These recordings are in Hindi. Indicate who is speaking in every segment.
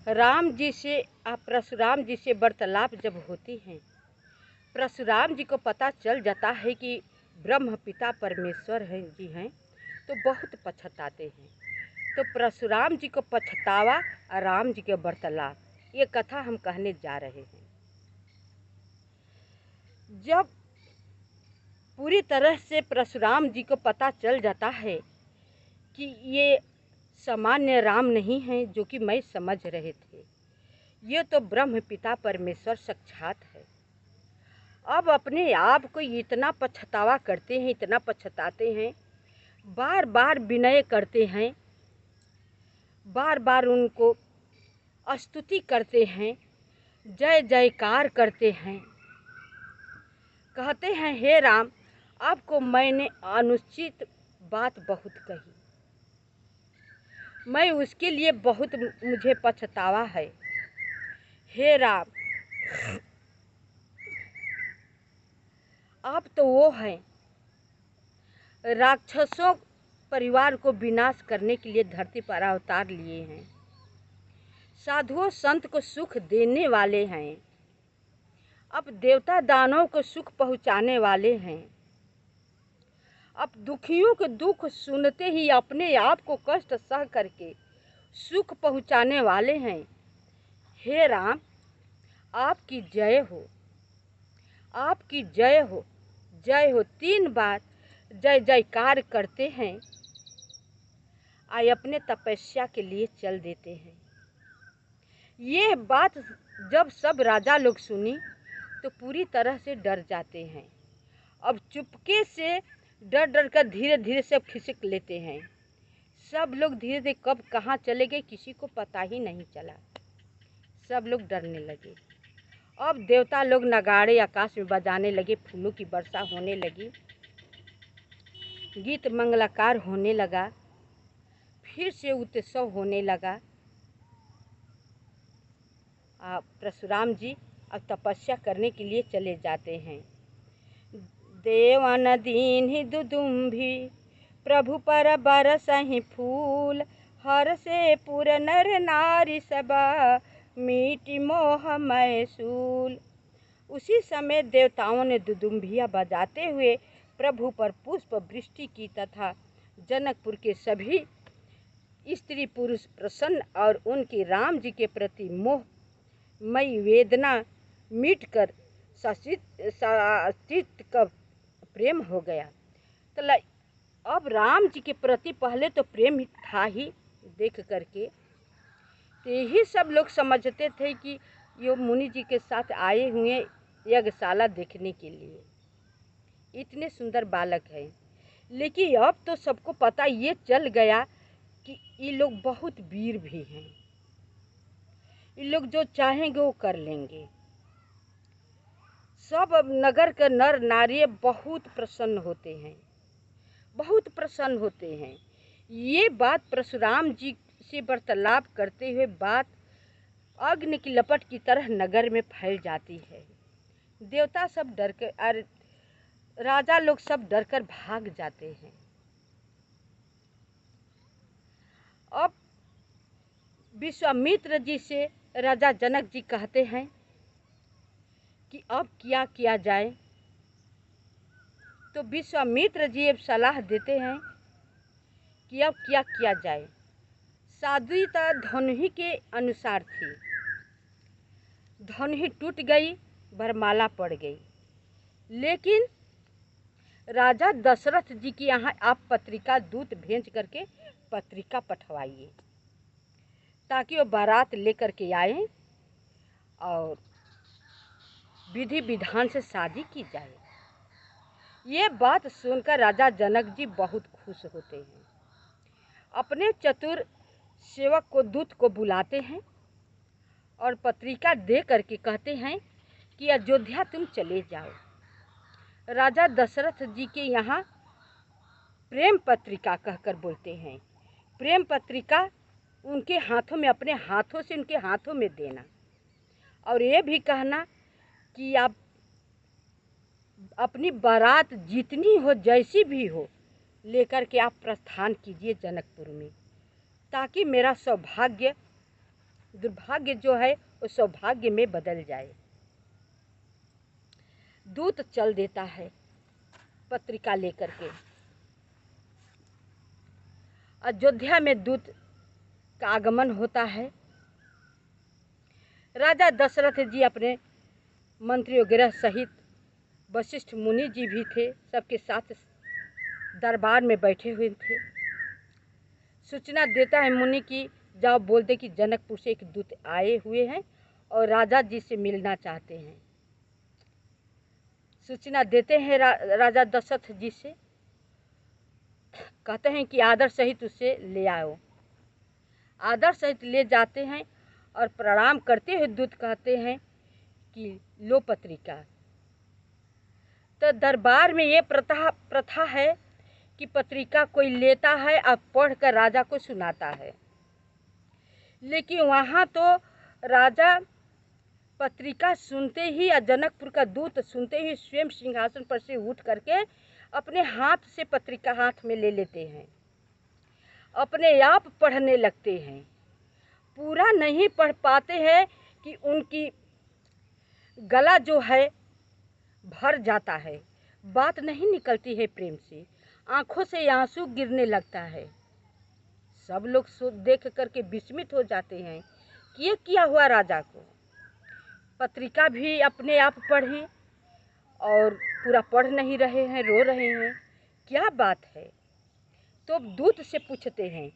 Speaker 1: परशुराम जी से वार्तालाप जब होती हैं, परशुराम जी को पता चल जाता है कि ब्रह्म पिता परमेश्वर जी हैं, तो बहुत पछताते हैं। तो परशुराम जी को पछतावा और राम जी के वार्तालाप, ये कथा हम कहने जा रहे हैं। जब पूरी तरह से परशुराम जी को पता चल जाता है कि ये सामान्य राम नहीं हैं जो कि मैं समझ रहे थे, ये तो ब्रह्म पिता परमेश्वर साक्षात है। अब अपने आप को इतना पछतावा करते हैं, इतना पछताते हैं, बार बार विनय करते हैं, बार बार उनको स्तुति करते हैं, जय जयकार करते हैं, कहते हैं हे राम, आपको मैंने अनुचित बात बहुत कही, मैं उसके लिए बहुत मुझे पछतावा है। हे राम, आप तो वो हैं राक्षसों परिवार को विनाश करने के लिए धरती पर अवतार लिए हैं, साधुओं संत को सुख देने वाले हैं, अब देवता दानव को सुख पहुँचाने वाले हैं, अब दुखियों के दुख सुनते ही अपने आप को कष्ट सह करके सुख पहुँचाने वाले हैं। हे राम, आपकी जय हो, आपकी जय हो, जय हो। 3 बार जय जयकार करते हैं, आए अपने तपस्या के लिए चल देते हैं। ये बात जब सब राजा लोग सुनी तो पूरी तरह से डर जाते हैं। अब चुपके से डर डर कर धीरे धीरे सब खिसक लेते हैं। सब लोग धीरे धीरे कब कहाँ चले गए किसी को पता ही नहीं चला। सब लोग डरने लगे। अब देवता लोग नगाड़े आकाश में बजाने लगे, फूलों की वर्षा होने लगी, गीत मंगलाकार होने लगा, फिर से उत्सव होने लगा। परशुराम जी अब तपस्या करने के लिए चले जाते हैं। देवन दीन्हि दुदुम्भी प्रभु पर बरसहि फूल, हर से पुर नर नारी सबा मीटी मोह मैसूल। उसी समय देवताओं ने दुदुम्भियाँ बजाते हुए प्रभु पर पुष्प वृष्टि की तथा जनकपुर के सभी स्त्री पुरुष प्रसन्न और उनकी राम जी के प्रति मोहमयी वेदना मिटकर साचित का प्रेम हो गया। तो अब राम जी के प्रति पहले तो प्रेम था ही देख करके, तो यही सब लोग समझते थे कि ये मुनि जी के साथ आए हुए यज्ञशाला देखने के लिए, इतने सुंदर बालक हैं। लेकिन अब तो सबको पता ये चल गया कि ये लोग बहुत वीर भी हैं, ये लोग जो चाहेंगे वो कर लेंगे। सब अब नगर के नर नारी बहुत प्रसन्न होते हैं, बहुत प्रसन्न होते हैं। ये बात परशुराम जी से वार्तालाप करते हुए बात अग्नि की लपट की तरह नगर में फैल जाती है। देवता सब डर कर और राजा लोग सब डर कर भाग जाते हैं। अब विश्वामित्र जी से राजा जनक जी कहते हैं कि अब क्या किया जाए। तो विश्वामित्र जी अब सलाह देते हैं कि अब क्या किया जाए। साधुता धनुहि के अनुसार थी, धनुहि टूट गई, वरमाला पड़ गई। लेकिन राजा दशरथ जी के यहाँ आप पत्रिका दूत भेज करके पत्रिका पठवाइए ताकि वो बारात लेकर के आए और विधि विधान से शादी की जाए। ये बात सुनकर राजा जनक जी बहुत खुश होते हैं। अपने चतुर सेवक को दूत को बुलाते हैं और पत्रिका दे करके कहते हैं कि अयोध्या तुम चले जाओ। राजा दशरथ जी के यहाँ प्रेम पत्रिका कहकर बोलते हैं। प्रेम पत्रिका उनके हाथों में, अपने हाथों से उनके हाथों में देना और ये भी कहना कि आप अपनी बारात जितनी हो, जैसी भी हो, लेकर के आप प्रस्थान कीजिए जनकपुर में, ताकि मेरा सौभाग्य दुर्भाग्य जो है वो सौभाग्य में बदल जाए। दूत चल देता है पत्रिका लेकर के। अयोध्या में दूत का आगमन होता है। राजा दशरथ जी अपने मंत्री वगैरह सहित, वशिष्ठ मुनि जी भी थे, सबके साथ दरबार में बैठे हुए थे। सूचना देता है मुनि की, जाओ बोल दे कि जनकपुर से एक दूत आए हुए हैं और राजा जी से मिलना चाहते हैं। सूचना देते हैं राजा दशरथ जी से, कहते हैं कि आदर सहित उसे ले आओ। आदर सहित ले जाते हैं और प्रणाम करते हुए दूत कहते हैं कि लो पत्रिका। तो दरबार में ये प्रथा है कि पत्रिका कोई लेता है और पढ़कर राजा को सुनाता है। लेकिन वहाँ तो राजा पत्रिका सुनते ही या जनकपुर का दूत सुनते ही स्वयं सिंहासन पर से उठ करके अपने हाथ से पत्रिका हाथ में ले लेते हैं, अपने आप पढ़ने लगते हैं। पूरा नहीं पढ़ पाते हैं कि उनकी गला जो है भर जाता है, बात नहीं निकलती है प्रेम से, आंखों से आंसू गिरने लगता है। सब लोग देख करके विस्मित हो जाते हैं कि ये क्या हुआ राजा को। पत्रिका भी अपने आप पढ़ें और पूरा पढ़ नहीं रहे हैं, रो रहे हैं, क्या बात है। तो दूत से पूछते हैं,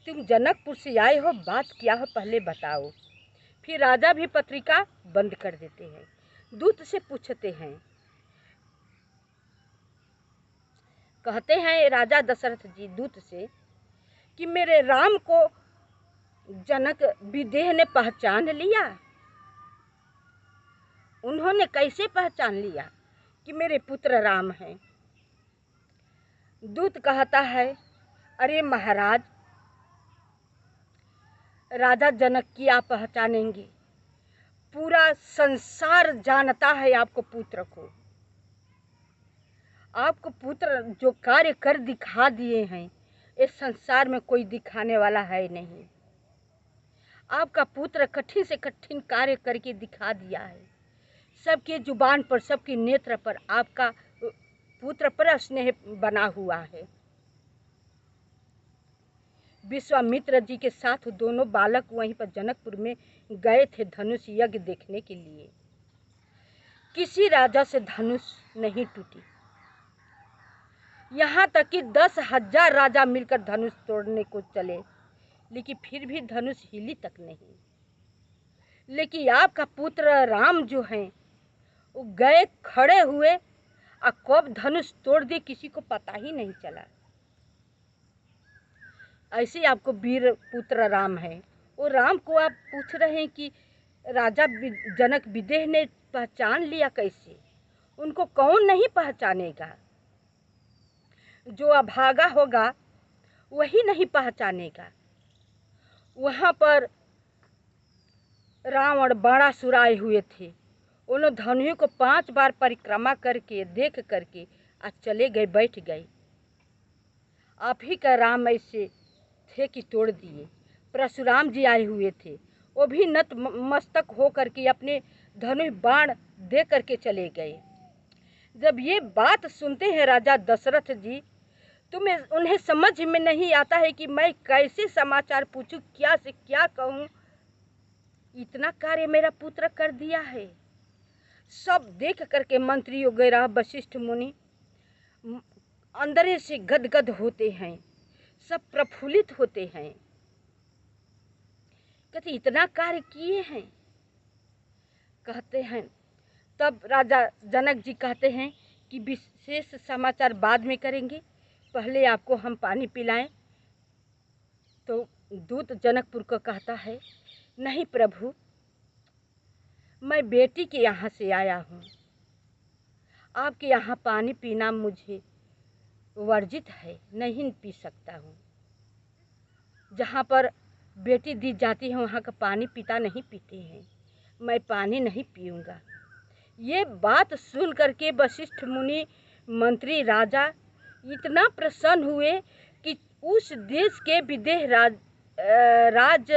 Speaker 1: तुम जनकपुर से आए हो, बात क्या हो पहले बताओ। फिर राजा भी पत्रिका बंद कर देते हैं। दूत से पूछते हैं, कहते हैं राजा दशरथ जी दूत से कि मेरे राम को जनक विदेह ने पहचान लिया। उन्होंने कैसे पहचान लिया कि मेरे पुत्र राम हैं। दूत कहता है, अरे महाराज, राजा जनक की आप पहचानेंगे, पूरा संसार जानता है आपको पुत्र को। आपको पुत्र जो कार्य कर दिखा दिए हैं, इस संसार में कोई दिखाने वाला है नहीं। आपका पुत्र कठिन से कठिन कार्य करके दिखा दिया है। सबके जुबान पर, सबके नेत्र पर आपका पुत्र पर स्नेह बना हुआ है। विश्वामित्र जी के साथ दोनों बालक वहीं पर जनकपुर में गए थे धनुष यज्ञ देखने के लिए। किसी राजा से धनुष नहीं टूटी, यहाँ तक कि 10,000 राजा मिलकर धनुष तोड़ने को चले, लेकिन फिर भी धनुष हिली तक नहीं। लेकिन आपका पुत्र राम जो हैं, वो गए, खड़े हुए और कब धनुष तोड़ दिए किसी को पता ही नहीं चला। ऐसे आपको वीर पुत्र राम है। वो राम को आप पूछ रहे हैं कि राजा जनक विदेह ने पहचान लिया कैसे? उनको कौन नहीं पहचानेगा? जो अभागा होगा वही नहीं पहचानेगा। वहाँ पर रावण बाणासुर आए हुए थे। उन्होंने धनुष को 5 बार परिक्रमा करके देख करके आज चले गए, बैठ गए। आप ही का राम ऐसे थे कि तोड़ दिए। परशुराम जी आए हुए थे, वो भी नत मस्तक हो करके अपने धनुष बाण दे करके चले गए। जब ये बात सुनते हैं राजा दशरथ जी, तो उन्हें समझ में नहीं आता है कि मैं कैसे समाचार पूछूं, क्या से क्या कहूं। इतना कार्य मेरा पुत्र कर दिया है। सब देख करके मंत्री वगैरह, वशिष्ठ मुनि अंदर से गदगद होते हैं, सब प्रफुल्लित होते हैं। कहते इतना कार्य किए हैं। कहते हैं तब राजा जनक जी कहते हैं कि विशेष समाचार बाद में करेंगे, पहले आपको हम पानी पिलाएं। तो दूत जनकपुर को कहता है, नहीं प्रभु, मैं बेटी के यहाँ से आया हूँ, आपके यहाँ पानी पीना मुझे वर्जित है, नहीं पी सकता हूँ। जहाँ पर बेटी दी जाती है वहाँ का पानी पिता नहीं पीते हैं, मैं पानी नहीं पीऊँगा। ये बात सुन करके वशिष्ठ मुनि, मंत्री, राजा इतना प्रसन्न हुए कि उस देश के विदेह राज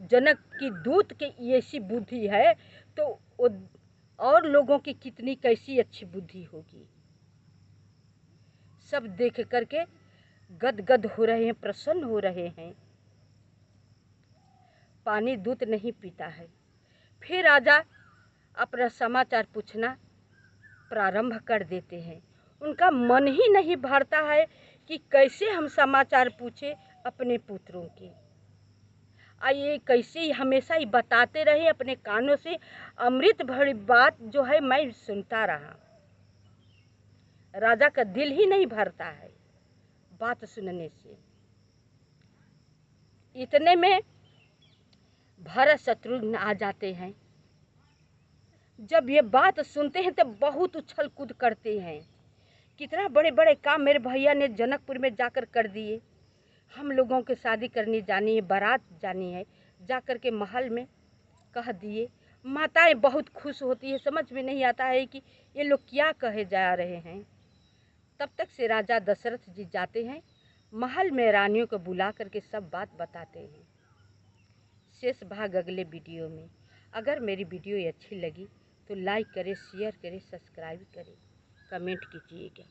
Speaker 1: जनक की दूत के ऐसी बुद्धि है तो वो और लोगों की कितनी कैसी अच्छी बुद्धि होगी। सब देख करके गदगद हो रहे हैं, प्रसन्न हो रहे हैं। पानी दूत नहीं पीता है। फिर राजा अपना समाचार पूछना प्रारंभ कर देते हैं। उनका मन ही नहीं भरता है कि कैसे हम समाचार पूछे अपने पुत्रों के। ये कैसे ही हमेशा ही बताते रहे, अपने कानों से अमृत भरी बात जो है मैं सुनता रहा। राजा का दिल ही नहीं भरता है बात सुनने से। इतने में भरत शत्रुघ्न आ जाते हैं। जब ये बात सुनते हैं तो बहुत उछल कूद करते हैं। कितना बड़े बड़े काम मेरे भैया ने जनकपुर में जाकर कर दिए। हम लोगों की शादी करनी जानी है, बारात जानी है, जाकर के महल में कह दिए। माताएं बहुत खुश होती है, समझ में नहीं आता है कि ये लोग क्या कहे जा रहे हैं। तब तक से राजा दशरथ जी जाते हैं महल में, रानियों को बुला करके सब बात बताते हैं। शेष भाग अगले वीडियो में। अगर मेरी वीडियो अच्छी लगी तो लाइक करें, शेयर करें, सब्सक्राइब करें, कमेंट कीजिएगा।